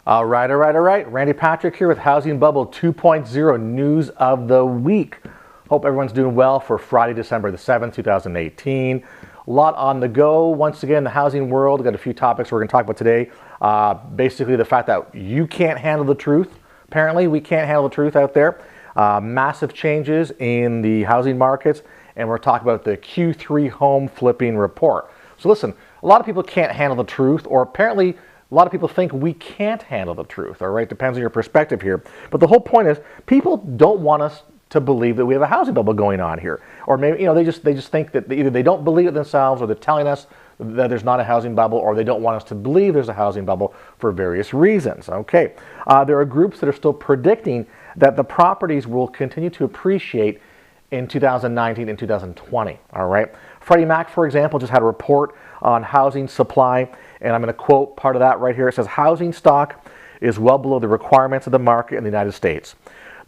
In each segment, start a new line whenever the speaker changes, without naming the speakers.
All right. Randy Patrick here with Housing Bubble 2.0 news of the week. Hope everyone's doing well for Friday, December the 7th, 2018. A lot on the go. Once again, the housing world. We've got a few topics we're going to talk about today. Basically, the fact that you can't handle the truth. Apparently, we can't handle the truth out there. Massive changes in the housing markets. And we're talking about the Q3 home flipping report. So listen, a lot of people can't handle the truth, or apparently a lot of people think we can't handle the truth, all right? Depends on your perspective here. But the whole point is people don't want us to believe that we have a housing bubble going on here. Or maybe, they just think that either they don't believe it themselves, or they're telling us that there's not a housing bubble, or they don't want us to believe there's a housing bubble for various reasons, okay? There are groups that are still predicting that the properties will continue to appreciate in 2019 and 2020, all right? Freddie Mac, for example, just had a report on housing supply, and I'm going to quote part of that right here. It says, housing stock is well below the requirements of the market in the United States.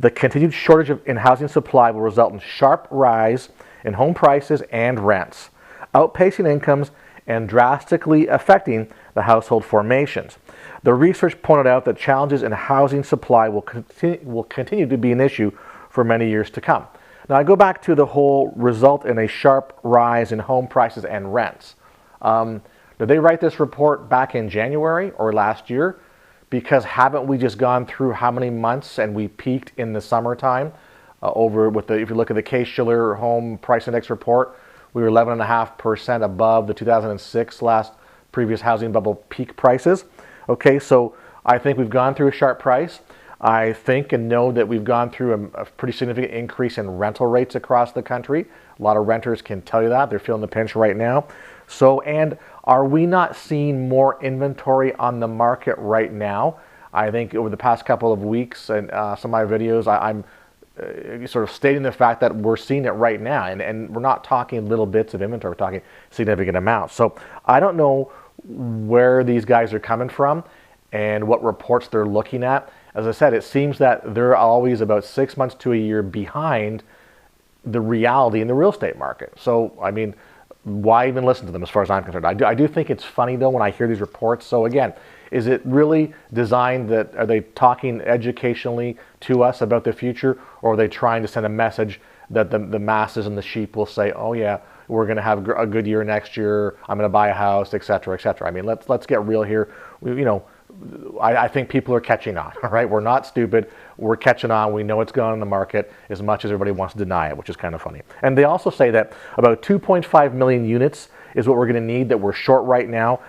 The continued shortage in housing supply will result in sharp rise in home prices and rents, outpacing incomes and drastically affecting the household formations. The research pointed out that challenges in housing supply will continue to be an issue for many years to come. Now, I go back to the whole result in a sharp rise in home prices and rents. Did they write this report back in January or last year? Because haven't we just gone through how many months and we peaked in the summertime? If you look at the Case-Shiller Home Price Index report, we were 11.5% above the 2006 previous housing bubble peak prices. Okay, so I think we've gone through a sharp price. I think and know that we've gone through a pretty significant increase in rental rates across the country. A lot of renters can tell you that. They're feeling the pinch right now. So, and are we not seeing more inventory on the market right now? I think over the past couple of weeks and some of my videos, I'm sort of stating the fact that we're seeing it right now. And we're not talking little bits of inventory. We're talking significant amounts. So I don't know where these guys are coming from and what reports they're looking at. As I said, it seems that they're always about 6 months to a year behind the reality in the real estate market. So, I mean, why even listen to them as far as I'm concerned? I do think it's funny, though, when I hear these reports. So, again, is it really designed that, are they talking educationally to us about the future, or are they trying to send a message that the masses and the sheep will say, oh, yeah, we're going to have a good year next year, I'm going to buy a house, et cetera, et cetera. I mean, let's get real here. I think people are catching on, all right? We're not stupid. We're catching on. We know it's going on in the market as much as everybody wants to deny it, which is kind of funny. And they also say that about 2.5 million units is what we're going to need, that we're short right now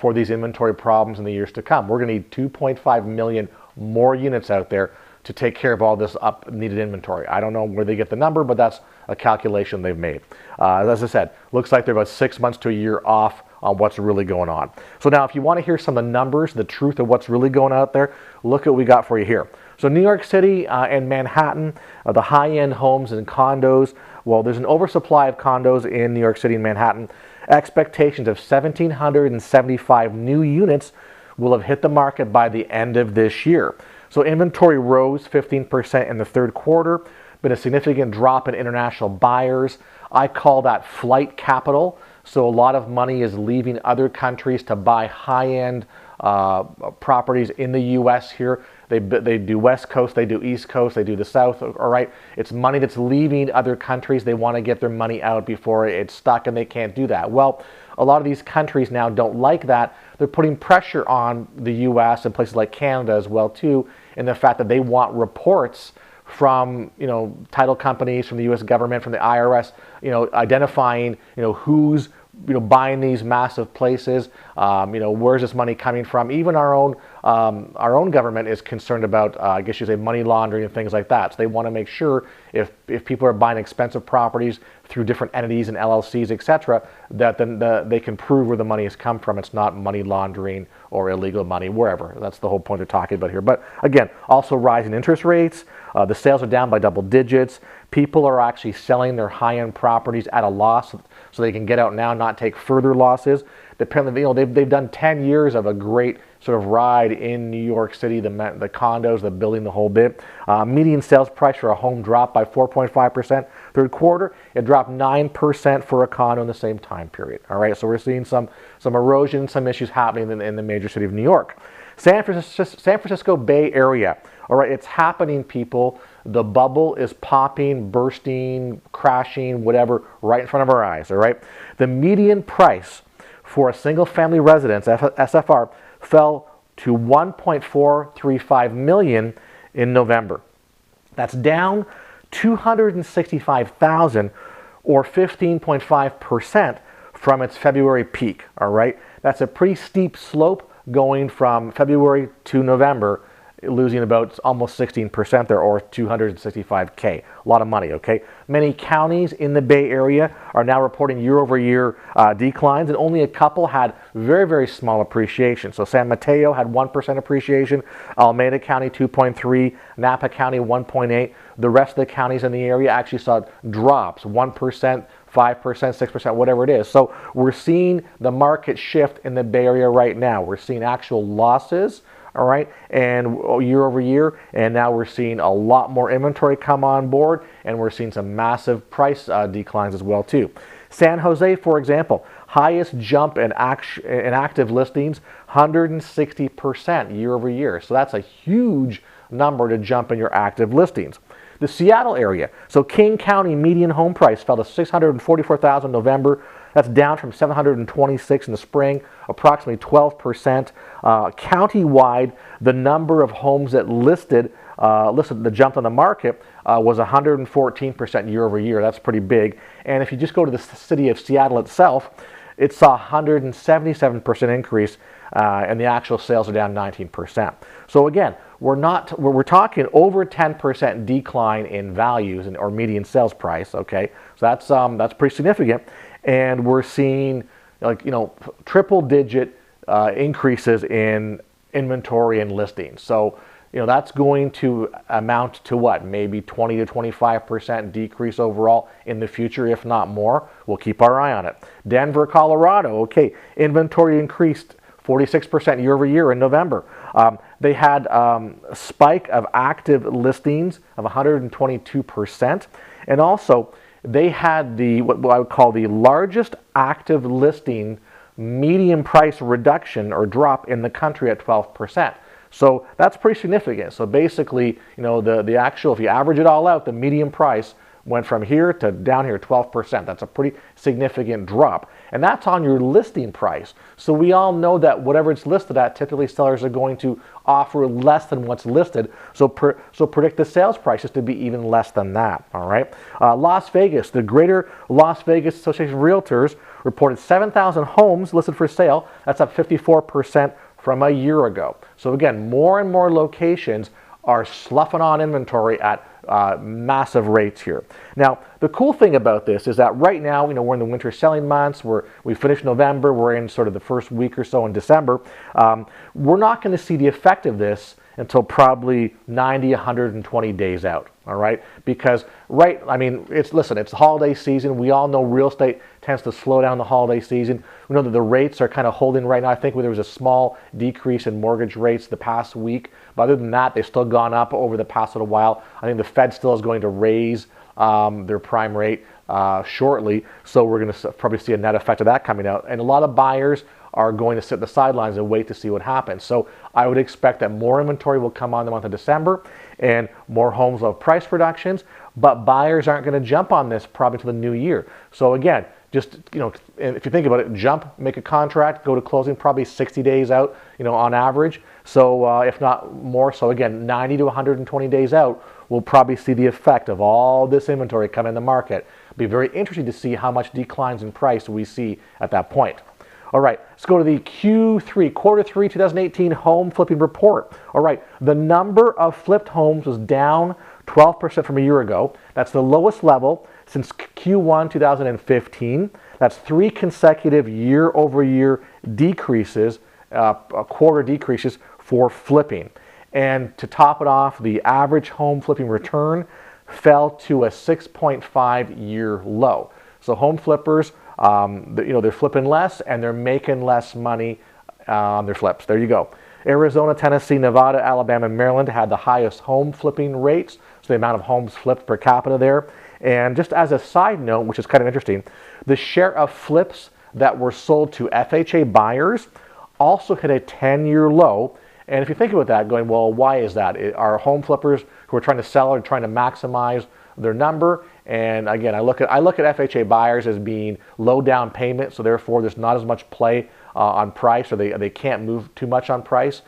for these inventory problems in the years to come. We're going to need 2.5 million more units out there to take care of all this needed inventory. I don't know where they get the number, but that's a calculation they've made. As I said, looks like they're about 6 months to a year off on what's really going on. So now if you want to hear some of the numbers, the truth of what's really going on out there, look at what we got for you here. So New York City and Manhattan, the high-end homes and condos, well, there's an oversupply of condos in New York City and Manhattan. Expectations of 1,775 new units will have hit the market by the end of this year. So inventory rose 15% in the third quarter, been a significant drop in international buyers. I call that flight capital. So a lot of money is leaving other countries to buy high-end properties in the U.S. here. They do West Coast, they do East Coast, they do the South, all right? It's money that's leaving other countries. They want to get their money out before it's stuck, and they can't do that. Well, a lot of these countries now don't like that. They're putting pressure on the U.S. and places like Canada as well, too, in the fact that they want reports from, title companies, from the U.S. government, from the IRS, identifying, who's, buying these massive places, where's this money coming from? Even our own government is concerned about, I guess you say, money laundering and things like that. So they want to make sure if people are buying expensive properties through different entities and LLCs, etc., that then they can prove where the money has come from. It's not money laundering or illegal money, wherever. That's the whole point they're talking about here. But again, also rising interest rates. The sales are down by double digits. People are actually selling their high-end properties at a loss so they can get out now, not take further losses. Depending, they've done 10 years of a great sort of ride in New York City, the condos, the building, the whole bit. Median sales price for a home dropped by 4.5% third quarter. It dropped 9% for a condo in the same time period. All right, so we're seeing some erosion, some issues happening in the major city of New York. San Francisco Bay Area. All right, it's happening, people. The bubble is popping, bursting, crashing, whatever, right in front of our eyes. All right. The median price for a single-family residence, SFR, fell to $1.435 million in November. That's down $265,000 or 15.5% from its February peak. All right, that's a pretty steep slope going from February to November, losing about almost 16% there, or $265K. A lot of money, okay? Many counties in the Bay Area are now reporting year-over-year declines, and only a couple had very, very small appreciation. So San Mateo had 1% appreciation, Alameda County 2.3, Napa County 1.8. The rest of the counties in the area actually saw drops, 1%, 5%, 6%, whatever it is. So we're seeing the market shift in the Bay Area right now. We're seeing actual losses, all right, and year over year, and now we're seeing a lot more inventory come on board, and we're seeing some massive price declines as well too. San Jose, for example, highest jump in active listings, 160% year over year. So that's a huge number to jump in your active listings. The Seattle area, so King County median home price fell to $644,000 in November. That's down from $726,000 in the spring, approximately 12%. Countywide, the number of homes that that jumped on the market was 114% year over year. That's pretty big. And if you just go to the city of Seattle itself, it saw a 177% increase, and the actual sales are down 19%. So again, we're talking over 10% decline in values or median sales price. Okay, so that's pretty significant, and we're seeing triple-digit increases in inventory and listings. So that's going to amount to what? Maybe 20 to 25% decrease overall in the future, if not more. We'll keep our eye on it. Denver, Colorado. Okay, inventory increased 46% year over year in November. They had a spike of active listings of 122%. And also, they had what I would call the largest active listing median price reduction or drop in the country at 12%. So that's pretty significant. So basically, the actual, if you average it all out, the median price went from here to down here 12%. That's a pretty significant drop. And that's on your listing price. So we all know that whatever it's listed at, typically sellers are going to offer less than what's listed. So predict the sales prices to be even less than that. All right. Las Vegas, the Greater Las Vegas Association of Realtors reported 7,000 homes listed for sale. That's up 54% from a year ago. So again, more and more locations are sloughing on inventory at massive rates here. Now, the cool thing about this is that right now, we're in the winter selling months. We finished November. We're in sort of the first week or so in December. We're not going to see the effect of this until probably 90, 120 days out. All right, because it's the holiday season. We all know real estate tends to slow down the holiday season. We know that the rates are kind of holding right now. I think there was a small decrease in mortgage rates the past week, but other than that, they've still gone up over the past little while. I think the Fed still is going to raise their prime rate shortly, so we're going to probably see a net effect of that coming out. And a lot of buyers are going to sit in the sidelines and wait to see what happens. So I would expect that more inventory will come on the month of December and more homes will have price reductions, but buyers aren't going to jump on this probably until the new year. So again, just, if you think about it, make a contract, go to closing probably 60 days out, on average. So if not more, so again, 90 to 120 days out, we'll probably see the effect of all this inventory come in the market. It'll be very interesting to see how much declines in price we see at that point. All right, let's go to the quarter three 2018 home flipping report. All right, the number of flipped homes was down 12% from a year ago. That's the lowest level since Q1 2015. That's 3 consecutive year-over-year decreases, quarter decreases for flipping. And to top it off, the average home flipping return fell to a 6.5-year low. So home flippers, they're flipping less and they're making less money on their flips. There you go. Arizona, Tennessee, Nevada, Alabama, and Maryland had the highest home flipping rates, so the amount of homes flipped per capita there. And just as a side note, which is kind of interesting, the share of flips that were sold to FHA buyers also hit a 10-year low And if you think about that, going, well, why is that? Are home flippers who are trying to sell are trying to maximize their number? And again, I look at FHA buyers as being low down payment, so therefore there's not as much play on price, or they can't move too much on price.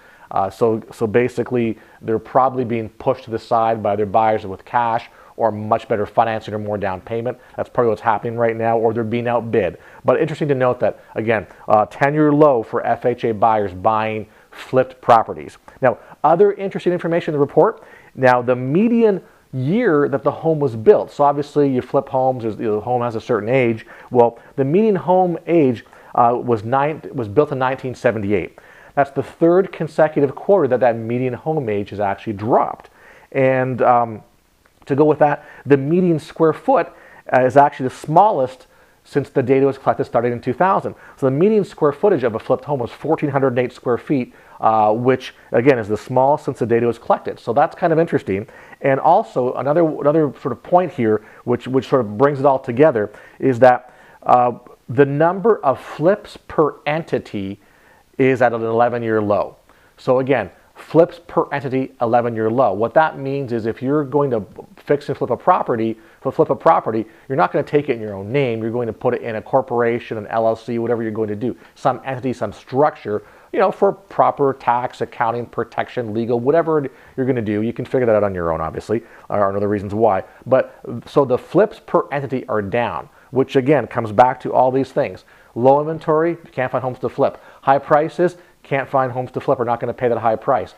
So basically, they're probably being pushed to the side by their buyers with cash or much better financing or more down payment. That's probably what's happening right now, or they're being outbid. But interesting to note that, again, 10-year low for FHA buyers buying flipped properties. Now, other interesting information in the report. Now, the median year that the home was built. So obviously, you flip homes, the home has a certain age. Well, the median home age was built in 1978. That's the third consecutive quarter that median home age has actually dropped. And to go with that, the median square foot is actually the smallest since the data was collected starting in 2000. So the median square footage of a flipped home was 1,408 square feet, which again is the smallest since the data was collected. So that's kind of interesting. And also another sort of point here, which sort of brings it all together, is that the number of flips per entity is at an 11-year low. So again, flips per entity, 11-year low. What that means is if you're going to fix and flip a property, you're not going to take it in your own name. You're going to put it in a corporation, an LLC, whatever you're going to do. Some entity, some structure, for proper tax, accounting, protection, legal, whatever you're going to do. You can figure that out on your own, obviously, or other reasons why. But so the flips per entity are down, which again comes back to all these things. Low inventory, you can't find homes to flip. High prices, can't find homes to flip, are not going to pay that high price.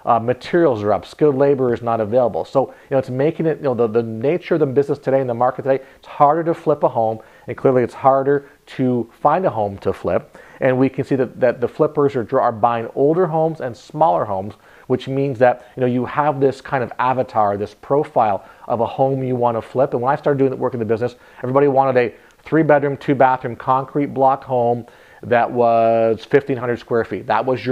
Materials are up, skilled labor is not available. So it's making it, the nature of the business today and the market today, it's harder to flip a home, and clearly it's harder to find a home to flip. And we can see that the flippers are buying older homes and smaller homes, which means that you have this kind of avatar, this profile of a home you want to flip. And when I started doing the work in the business, everybody wanted a 3-bedroom, 2-bathroom concrete block home that was 1,500 square feet. That was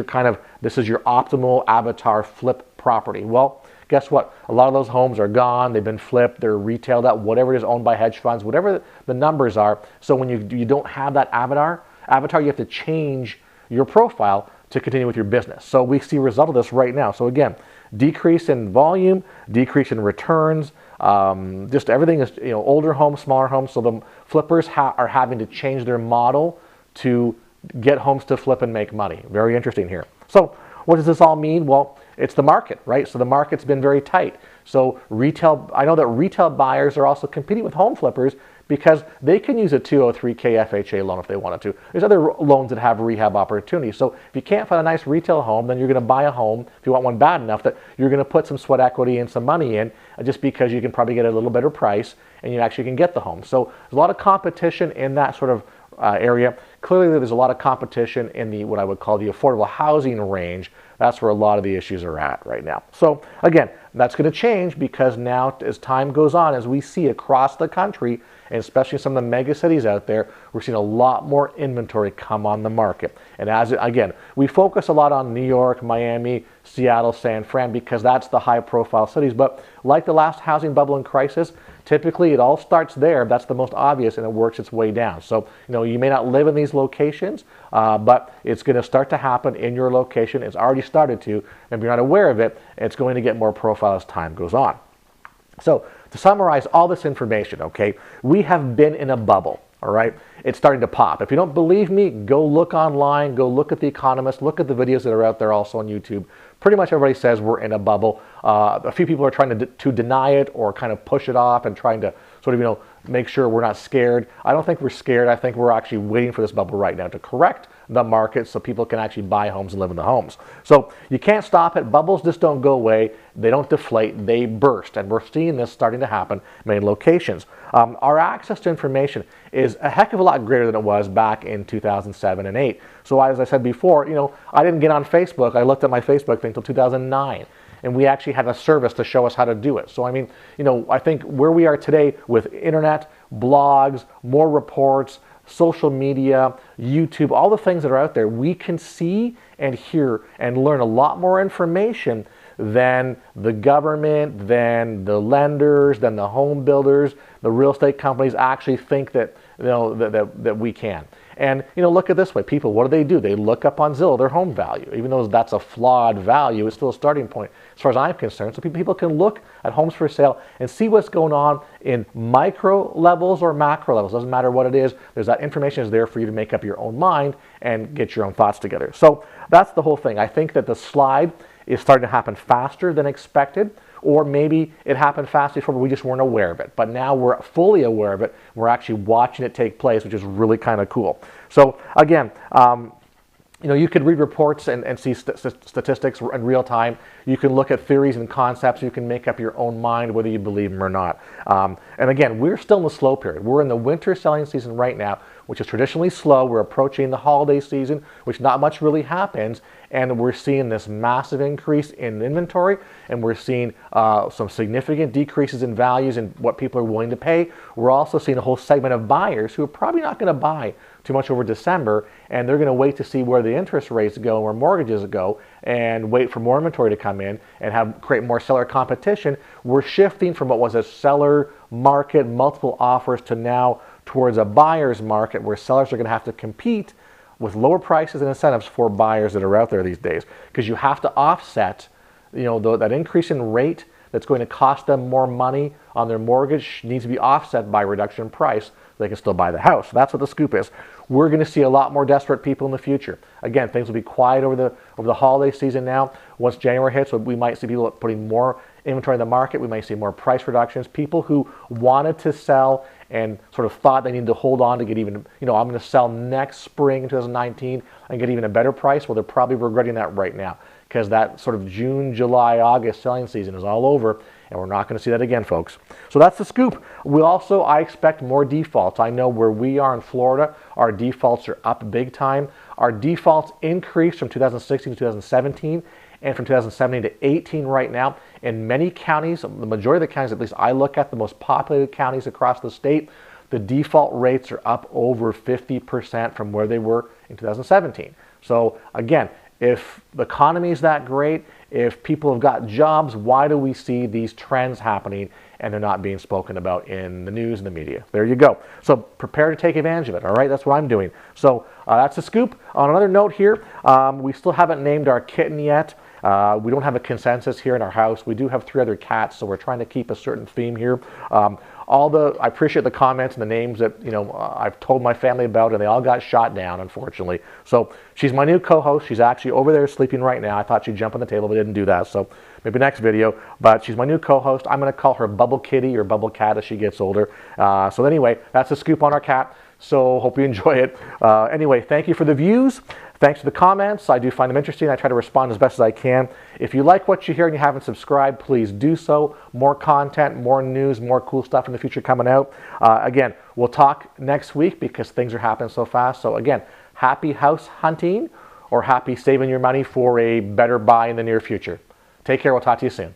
this is your optimal avatar flip property. Well, guess what? A lot of those homes are gone. They've been flipped. They're retailed out, whatever it is, owned by hedge funds, whatever the numbers are. So when you don't have that avatar, you have to change your profile to continue with your business. So we see a result of this right now. So again, decrease in volume, decrease in returns, just everything is, older homes, smaller homes. So the flippers are having to change their model to get homes to flip and make money. Very interesting here. So what does this all mean? Well, it's the market, right? So the market's been very tight. So I know that retail buyers are also competing with home flippers because they can use a 203K FHA loan if they wanted to. There's other loans that have rehab opportunities. So if you can't find a nice retail home, then you're going to buy a home, if you want one bad enough, that you're going to put some sweat equity and some money in, just because you can probably get a little better price and you actually can get the home. So there's a lot of competition in that sort of area. Clearly, there's a lot of competition in what I would call the affordable housing range. That's where a lot of the issues are at right now. So again, that's going to change because now, as time goes on, as we see across the country, and especially some of the mega cities out there, we're seeing a lot more inventory come on the market. And again, we focus a lot on New York, Miami, Seattle, San Fran, because that's the high-profile cities. But like the last housing bubble and crisis, typically it all starts there. That's the most obvious, and it works its way down. So you may not live in these locations, but it's going to start to happen in your location. It's already started to, and if you're not aware of it, it's going to get more profile as time goes on. So to summarize all this information, okay, we have been in a bubble, all right? It's starting to pop. If you don't believe me, go look online, go look at The Economist, look at the videos that are out there also on YouTube. Pretty much everybody says we're in a bubble. A few people are trying to deny it or kind of push it off and trying to sort of, make sure we're not scared. I don't think we're scared. I think we're actually waiting for this bubble right now to correct the market so people can actually buy homes and live in the homes. So you can't stop it. Bubbles just don't go away. They don't deflate. They burst. And we're seeing this starting to happen in many locations. Our access to information is a heck of a lot greater than it was back in 2007 and 8. So as I said before, I didn't get on Facebook. I looked at my Facebook thing until 2009. And we actually had a service to show us how to do it. So I mean, I think where we are today with internet, blogs, more reports, social media, YouTube, all the things that are out there, we can see and hear and learn a lot more information than the government, than the lenders, than the home builders, the real estate companies actually think that that we can. And look at it this way, people, what do? They look up on Zillow their home value. Even though that's a flawed value, it's still a starting point as far as I'm concerned. So people can look at homes for sale and see what's going on in micro levels or macro levels. Doesn't matter what it is. There's that information is there for you to make up your own mind and get your own thoughts together. So that's the whole thing. I think that the slide is starting to happen faster than expected, or maybe it happened fast before, but we just weren't aware of it. But now we're fully aware of it. We're actually watching it take place, which is really kind of cool. So again, you could read reports and see statistics in real time. You can look at theories and concepts. You can make up your own mind whether you believe them or not. And again, we're still in the slow period. We're in the winter selling season right now, which is traditionally slow. We're approaching the holiday season, which not much really happens. And we're seeing this massive increase in inventory, and we're seeing some significant decreases in values and what people are willing to pay. We're also seeing a whole segment of buyers who are probably not going to buy too much over December, and they're going to wait to see where the interest rates go and where mortgages go, and wait for more inventory to come in and create more seller competition. We're shifting from what was a seller market, multiple offers, to now towards a buyer's market where sellers are going to have to compete with lower prices and incentives for buyers that are out there these days, because you have to offset that increase in rate that's going to cost them more money on their mortgage needs to be offset by reduction in price so they can still buy the house. So that's what the scoop is. We're going to see a lot more desperate people in the future. Again, things will be quiet over the holiday season now. Once January hits, we might see people putting more inventory in the market. We might see more price reductions. People who wanted to sell and sort of thought they needed to hold on to get even, I'm going to sell next spring in 2019 and get even a better price. Well, they're probably regretting that right now, because that sort of June, July, August selling season is all over, and we're not going to see that again, folks. So that's the scoop. I expect more defaults. I know where we are in Florida, our defaults are up big time. Our defaults increased from 2016 to 2017 and from 2017 to 18 right now. In many counties, the majority of the counties, at least I look at, the most populated counties across the state, the default rates are up over 50% from where they were in 2017. So again, if the economy is that great, if people have got jobs, why do we see these trends happening and they're not being spoken about in the news and the media? There you go. So prepare to take advantage of it, all right? That's what I'm doing. So that's the scoop. On another note here, we still haven't named our kitten yet. We don't have a consensus here in our house. We do have 3 other cats, so we're trying to keep a certain theme here. I appreciate the comments and the names that I've told my family about, and they all got shot down, unfortunately. So she's my new co-host. She's actually over there sleeping right now. I thought she'd jump on the table, but didn't do that. So maybe next video. But she's my new co-host. I'm going to call her Bubble Kitty or Bubble Cat as she gets older. So anyway, that's the scoop on our cat. So hope you enjoy it. Anyway, thank you for the views. Thanks for the comments. I do find them interesting. I try to respond as best as I can. If you like what you hear and you haven't subscribed, please do so. More content, more news, more cool stuff in the future coming out. Again, we'll talk next week because things are happening so fast. So again, happy house hunting, or happy saving your money for a better buy in the near future. Take care. We'll talk to you soon.